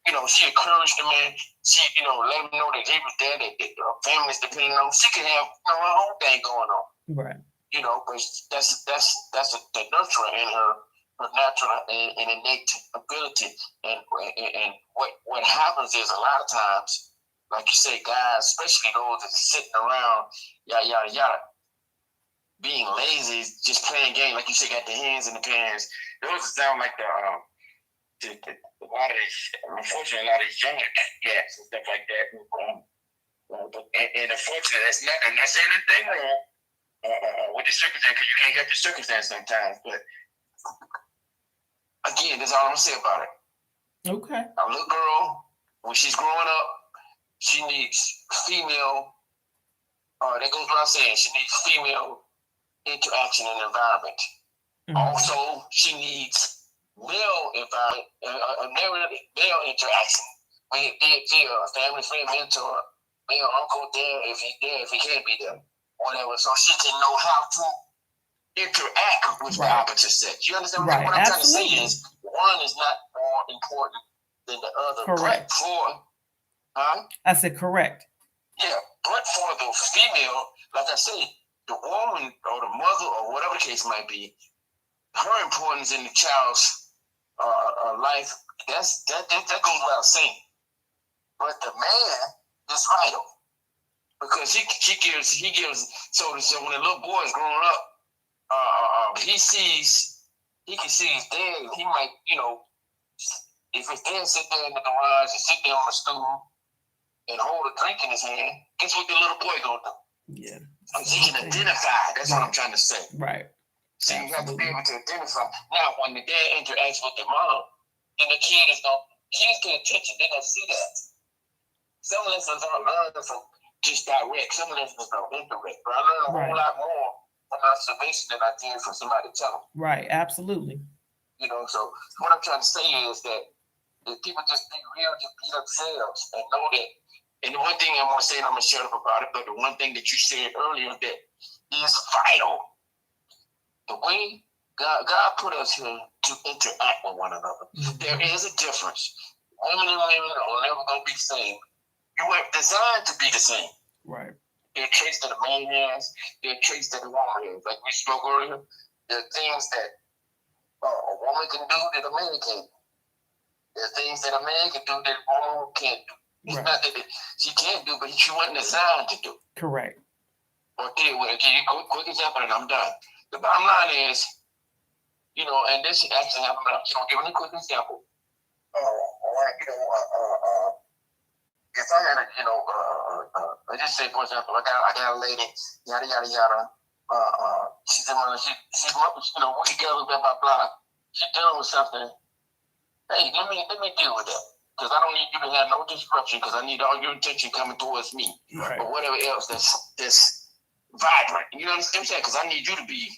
encouraged the man. She, let him know that he was there. That her family's depending on him. She can have her own thing going on. Right. But that's the nurturer in her natural and innate ability. And what happens is, a lot of times, like you say, guys, especially those that are sitting around, yada yada, being lazy, just playing game, like you say, got the hands in the pants. Those sound like a lot of these, unfortunately, a lot of these young cats and stuff like that. And unfortunately, I'm not saying anything wrong with the circumstance, because you can't help the circumstance sometimes. But again, that's all I'm gonna say about it. Okay. A little girl, when she's growing up, she needs female. That goes without saying. She needs female interaction in the environment. Mm-hmm. Also, she needs male environment, male interaction. Be it via a family friend, mentor, male uncle, dad, if he can't be there, whatever. So she can know how to interact with the opposite sex. You understand what I'm trying to say is one is not more important than the other. Correct. I said correct. Yeah, but for the female, like I say, the woman or the mother or whatever the case might be, her importance in the child's life, that goes without saying. But the man is vital because he gives. So when the little boy is growing up, he can see his dad. He might, if his dad sit there in the garage and sit there on the stool and hold a drink in his hand, guess what the little boy gonna do? Yeah. He can identify. That's what I'm trying to say. Right. So you have to be able to identify. Now, when the dad interacts with the mom, then the kids pay attention. They're gonna see that. Some lessons are learned from just direct. Some lessons are indirect. But I learned a whole lot more from observation than I did from somebody telling me. Right. Absolutely. So what I'm trying to say is that if people just be real, just be themselves and know that. And the one thing I want to say, and I'm going to shut up about it, but the one thing that you said earlier that is vital, the way God put us here to interact with one another. Mm-hmm. There is a difference. Women and women are never going to be the same. You weren't designed to be the same. Right. There are traits that a man has. There are traits that a woman has. Like we spoke earlier, there are things that a woman can do that a man can't do. There are things that a man can do that a woman can't do. It's not that she can't do, but she wasn't designed to do. Correct. Okay, well, give you a quick example and I'm done. The bottom line is, and this actually happened, but I'm just going to give a quick example. If I had let's just say, for example, I got a lady, yada, yada, yada. She's we're together, blah, blah, blah. She's dealing with something. Hey, let me deal with that. Because I don't need you to have no disruption, because I need all your attention coming towards me. Right. Or whatever else that's vibrant. You know what I'm saying? Because I need you to be,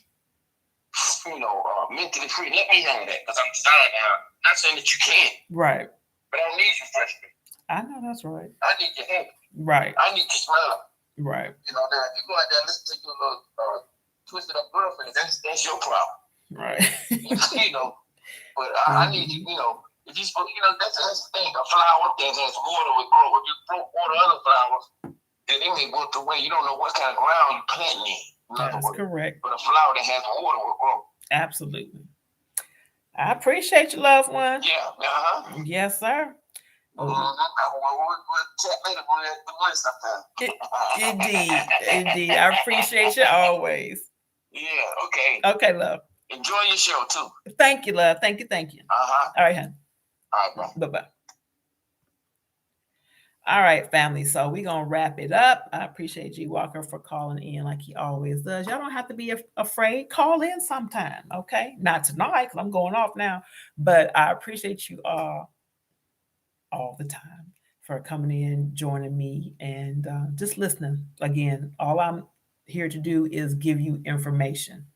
mentally free. Let me handle that, because I'm designed now. Not saying that you can't. Right. But I don't need you freshman. I know that's right. I need your hand. Right. I need your smile. Right. Now if you go out there and listen to your little twisted up girlfriend, that's your problem. Right. But I need you, if you spoke, that's the thing. A flower that has water will grow. If you water other flowers, then they may go the way. You don't know what kind of ground you're planting in. That's correct. But a flower that has water will grow. Absolutely. I appreciate you, loved one. Yeah. Yes, sir. Indeed. I appreciate you always. Yeah, okay. Okay, love. Enjoy your show, too. Thank you, love. Thank you. Uh-huh. All right, honey. All right, bro. Bye-bye. All right, family. So we're going to wrap it up. I appreciate G. Walker for calling in like he always does. Y'all don't have to be afraid. Call in sometime, okay? Not tonight, because I'm going off now. But I appreciate you all the time for coming in, joining me, and just listening. Again, all I'm here to do is give you information.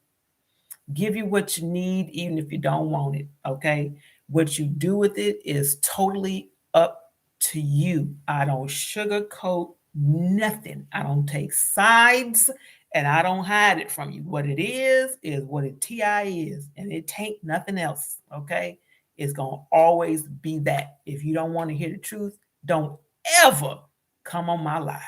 Give you what you need, even if you don't want it, okay? What you do with it is totally up to you. I don't sugarcoat nothing. I don't take sides, and I don't hide it from you. What it is what it TI is, and it ain't nothing else, okay? It's going to always be that. If you don't want to hear the truth, don't ever come on my live.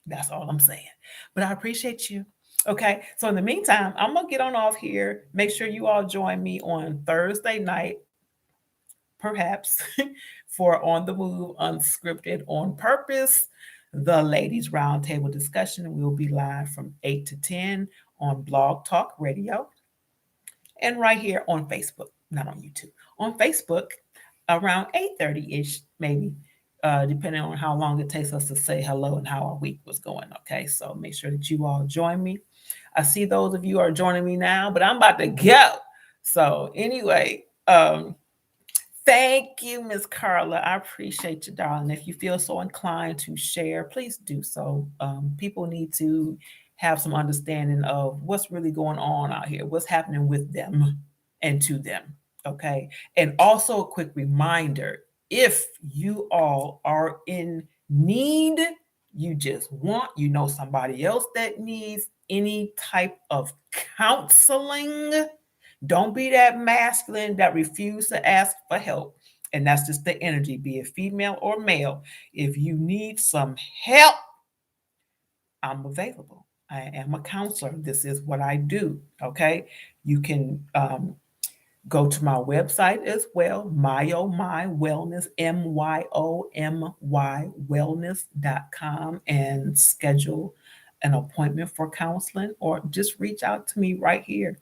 That's all I'm saying. But I appreciate you. Okay, so in the meantime, I'm going to get on off here. Make sure you all join me on Thursday night, perhaps, for On the Move, Unscripted, On Purpose, the Ladies Roundtable discussion. We'll be live from 8 to 10 on Blog Talk Radio and right here on Facebook. not on YouTube, on Facebook around 8:30-ish, maybe, depending on how long it takes us to say hello and how our week was going. Okay, so make sure that you all join me. I see those of you are joining me now, but I'm about to go. So anyway, thank you, Miss Carla. I appreciate you, darling. If you feel so inclined to share, please do so. People need to have some understanding of what's really going on out here, what's happening with them and to them. Okay. And also a quick reminder, if you all are in need, you know somebody else that needs any type of counseling, don't be that masculine that refuse to ask for help. And that's just the energy, be it female or male. If you need some help, I'm available. I am a counselor. This is what I do. Okay. You can go to my website as well, My Wellness, MYOMY Wellness.com, and schedule an appointment for counseling, or just reach out to me right here.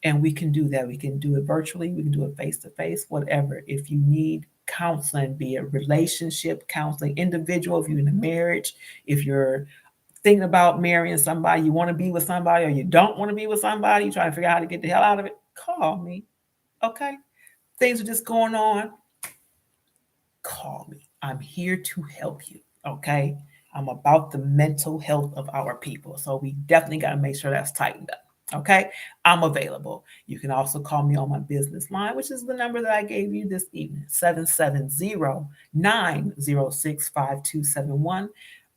And we can do that. We can do it virtually. We can do it face to face, whatever. If you need counseling, be it relationship counseling, individual, if you're in a marriage, if you're thinking about marrying somebody, you want to be with somebody, or you don't want to be with somebody, you're trying to figure out how to get the hell out of it, call me. Okay. Things are just going on. Call me. I'm here to help you. Okay. I'm about the mental health of our people. So we definitely got to make sure that's tightened up. Okay. I'm available. You can also call me on my business line, which is the number that I gave you this evening, 770-906-5271,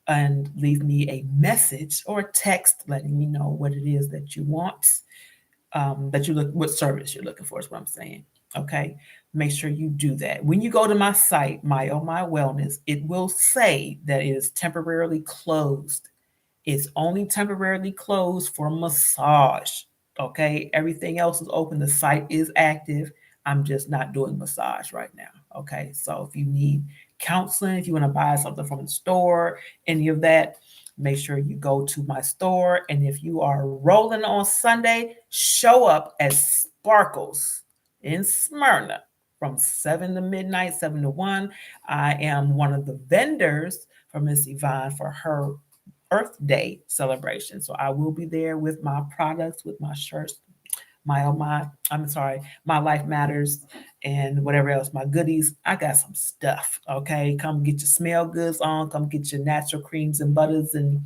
and leave me a message or a text letting me know what it is that you want, that you look, what service you're looking for is what I'm saying. Okay. Make sure you do that. When you go to my site, My Wellness, it will say that it is temporarily closed. It's only temporarily closed for massage. Okay. Everything else is open. The site is active. I'm just not doing massage right now. Okay. So if you need counseling, if you want to buy something from the store, any of that, make sure you go to my store. And if you are rolling on Sunday, show up at Sparkles in Smyrna from 7 to midnight, 7 to 1. I am one of the vendors for Miss Yvonne for her Earth Day celebration. So I will be there with my products, with my shirts, my Life Matters, and whatever else, my goodies. I got some stuff. Okay. Come get your smell goods on, come get your natural creams and butters and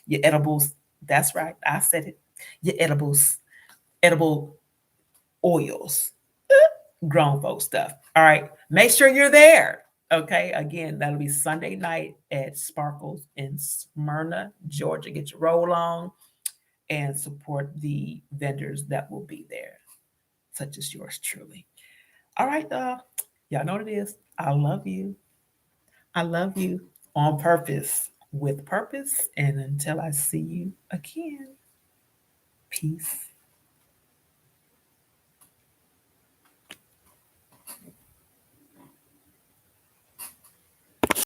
your edibles. That's right. I said it. Your edible oils, grown folk stuff. All right. Make sure you're there. Okay. Again, that'll be Sunday night at Sparkles in Smyrna, Georgia. Get your roll on and support the vendors that will be there, such as yours truly. All right. Y'all know what it is. I love you. I love you on purpose, with purpose. And until I see you again, peace.